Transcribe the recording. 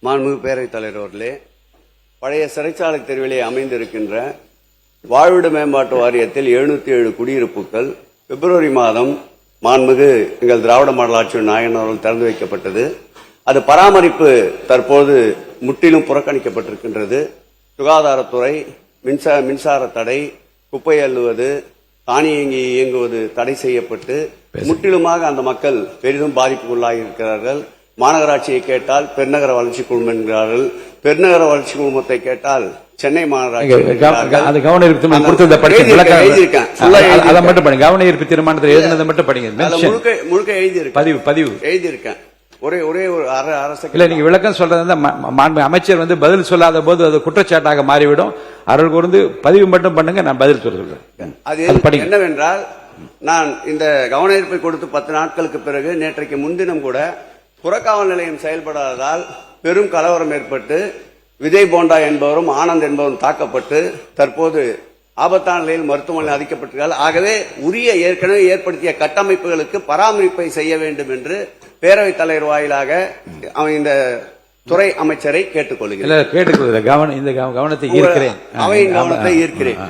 மாண்புமிகு பேரவைத் தலைவர் அவர்களே, பழைய சிறைச்சாலை தெருவிலே அமைந்திருக்கின்ற வாழ்விட மேம்பாட்டு வாரியத்தில் 707 குடியிருப்புகள் பிப்ரவரி மாதம் மாண்புமிகு எங்கள் திராவிட மாடல் ஆட்சியின் நாயகன் அவர்கள் திறந்து வைக்கப்பட்டது. அது பராமரிப்பு தற்போது முற்றிலும் புறக்கணிக்கப்பட்டிருக்கின்றது. சுகாதாரத்துறை, மின்சார தடை, குப்பை அள்ளுவது, தானியங்கி இயங்குவது தடை செய்யப்பட்டு முற்றிலுமாக அந்த மக்கள் பெரிதும் பாதிப்புக்குள்ளாகி இருக்கிறார்கள். மாநகராட்சியை கேட்டால் பெருநகர வளர்ச்சி குழுமம் என்கிறார்கள். பெருநகர வளர்ச்சி குழுமத்தை கேட்டால் சென்னை மாநகராட்சி. கவன ஈர்ப்பு தீர்மானத்தில் மட்டும் படிங்க. முழுக்க எழுதியிருக்கேன். ஒரே ஒரு அரசு இல்ல, நீங்க விளக்கம் சொல்றது அமைச்சர் பதில் சொல்லாத போது அது குற்றச்சாட்டாக மாறிவிடும். அவர்கள் கூர்ந்து பதிவு மட்டும் பண்ணுங்க, நான் பதில் சொல்றேன். அது என்னவென்றால், நான் இந்த கவன ஈர்ப்பை கொடுத்து 10 நாட்களுக்கு பிறகு நேற்றைக்கு முன்தினம் கூட புறக்காவல் நிலையம் செயல்படாததால் பெரும் கலவரம் ஏற்பட்டு விஜய் போண்டா என்பவரும் ஆனந்த் என்பவரும் தாக்கப்பட்டு தற்போது ஆபத்தான நிலையில் மருத்துவமனையில் அதிக்கப்பட்டிருக்கிறார்கள். ஆகவே உரிய ஏற்கனவே ஏற்படுத்திய கட்டமைப்புகளுக்கு பராமரிப்பை செய்ய வேண்டும் என்று பேரவைத் தலைவர் வாயிலாக இந்த துறை அமைச்சரை கேட்டுக்கொள்கிறேன். இந்த கவனத்தை ஈர்க்கிறேன். அவையின் கவனத்தை ஈர்க்கிறேன்.